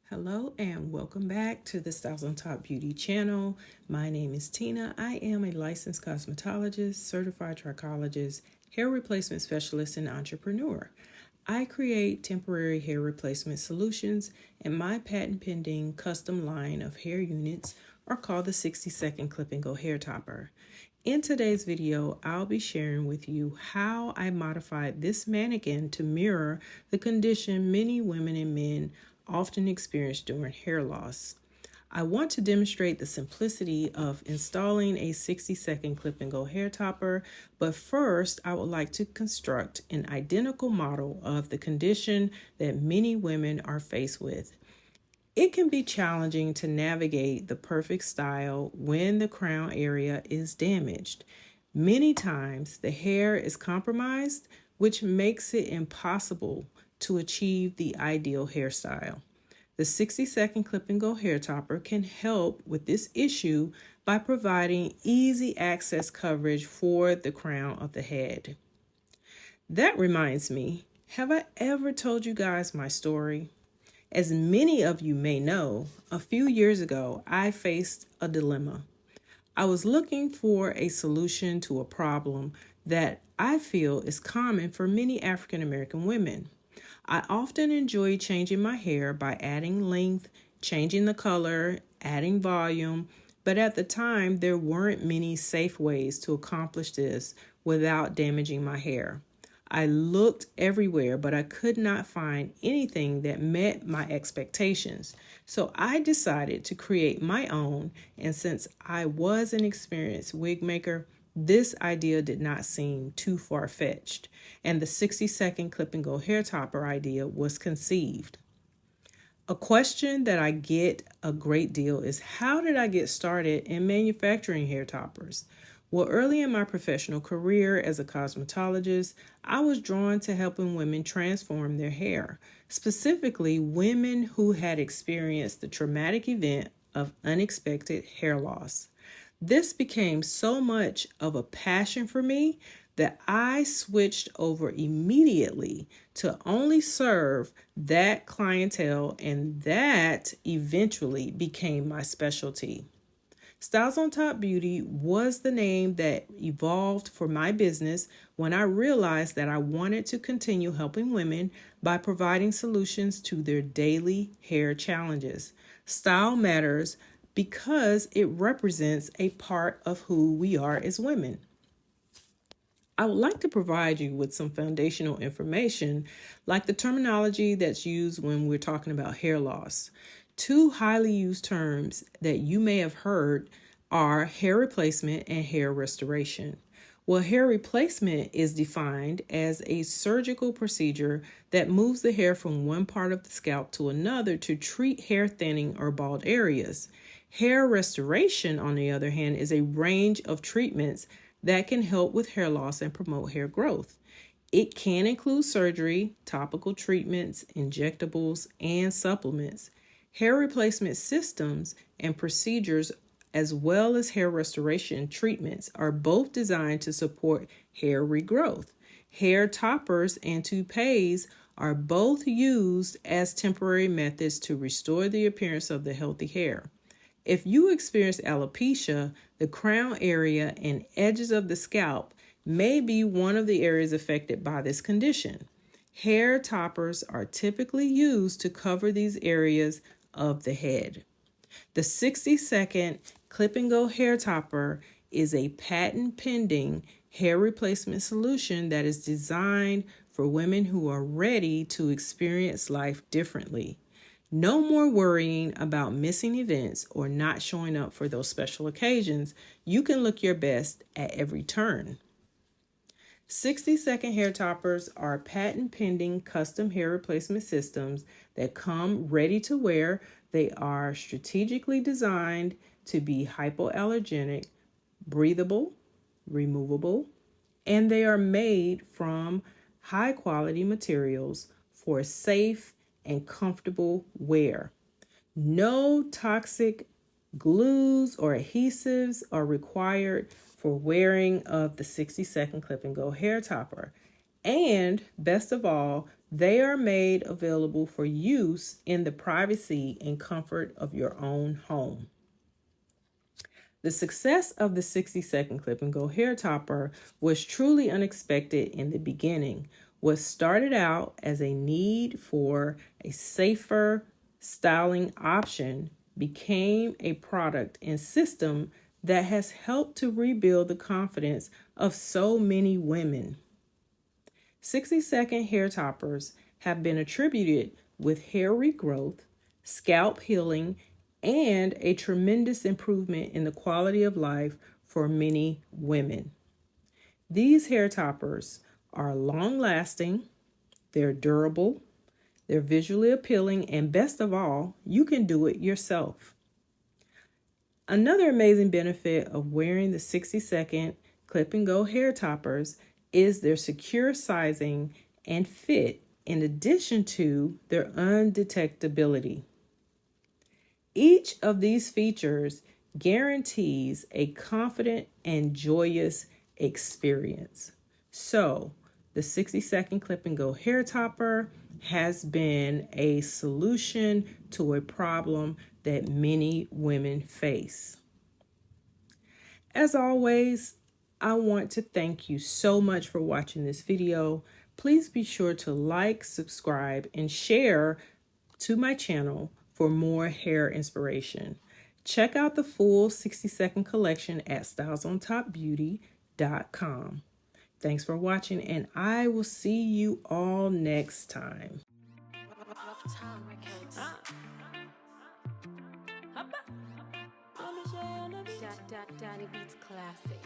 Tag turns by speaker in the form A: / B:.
A: Hello and welcome back to the Styles on Top Beauty channel. My name is Tina. I am a licensed cosmetologist, certified trichologist, hair replacement specialist, and entrepreneur. I create temporary hair replacement solutions, and my patent pending custom line of hair units are called the 60-second clip and go hair topper. In today's video, I'll be sharing with you how I modified this mannequin to mirror the condition many women and men often experience during hair loss. I want to demonstrate the simplicity of installing a 60-second clip and go hair topper, but first I would like to construct an identical model of the condition that many women are faced with. It can be challenging to navigate the perfect style when the crown area is damaged. Many times the hair is compromised, which makes it impossible to achieve the ideal hairstyle. The 60-second clip and go hair topper can help with this issue by providing easy access coverage for the crown of the head. That reminds me, have I ever told you guys my story? As many of you may know, a few years ago, I faced a dilemma. I was looking for a solution to a problem that I feel is common for many African American women. I often enjoy changing my hair by adding length, changing the color, adding volume, but at the time there weren't many safe ways to accomplish this without damaging my hair. I looked everywhere, but I could not find anything that met my expectations. So I decided to create my own, and since I was an experienced wig maker, this idea did not seem too far-fetched, and the 60-second clip and go hair topper idea was conceived. A question that I get a great deal is, how did I get started in manufacturing hair toppers? Well, early in my professional career as a cosmetologist, I was drawn to helping women transform their hair, specifically women who had experienced the traumatic event of unexpected hair loss. This became so much of a passion for me that I switched over immediately to only serve that clientele, and that eventually became my specialty. Styles on Top Beauty was the name that evolved for my business when I realized that I wanted to continue helping women by providing solutions to their daily hair challenges. Style matters because it represents a part of who we are as women. I would like to provide you with some foundational information, like the terminology that's used when we're talking about hair loss. Two highly used terms that you may have heard are hair replacement and hair restoration. Well, hair replacement is defined as a surgical procedure that moves the hair from one part of the scalp to another to treat hair thinning or bald areas. Hair restoration, on the other hand, is a range of treatments that can help with hair loss and promote hair growth. It can include surgery, topical treatments, injectables, and supplements. Hair replacement systems and procedures, as well as hair restoration treatments, are both designed to support hair regrowth. Hair toppers and toupees are both used as temporary methods to restore the appearance of the healthy hair. If you experience alopecia, the crown area and edges of the scalp may be one of the areas affected by this condition. Hair toppers are typically used to cover these areas of the head. The 60-second clip and go hair topper is a patent pending hair replacement solution that is designed for women who are ready to experience life differently. No more worrying about missing events or not showing up for those special occasions. You can look your best at every turn. 60-second hair toppers are patent pending custom hair replacement systems that come ready to wear. They are strategically designed to be hypoallergenic, breathable, removable, and they are made from high quality materials for safe and comfortable wear. No toxic glues or adhesives are required for wearing of the 60-second clip and go hair topper. And best of all, they are made available for use in the privacy and comfort of your own home. The success of the 60-second clip and go hair topper was truly unexpected in the beginning. What started out as a need for a safer styling option became a product and system that has helped to rebuild the confidence of so many women. 60-second hair toppers have been attributed with hair regrowth, scalp healing, and a tremendous improvement in the quality of life for many women. These hair toppers are long-lasting, they're durable, they're visually appealing, and best of all, you can do it yourself. Another amazing benefit of wearing the 60-second clip and go hair toppers is their secure sizing and fit, in addition to their undetectability. Each of these features guarantees a confident and joyous experience. So, the 60-second clip and go hair topper has been a solution to a problem that many women face. As always, I want to thank you so much for watching this video. Please be sure to like, subscribe, and share to my channel for more hair inspiration. Check out the full 60-second collection at stylesontopbeauty.com. Thanks for watching, and I will see you all next time.
B: Danny Beats Classic.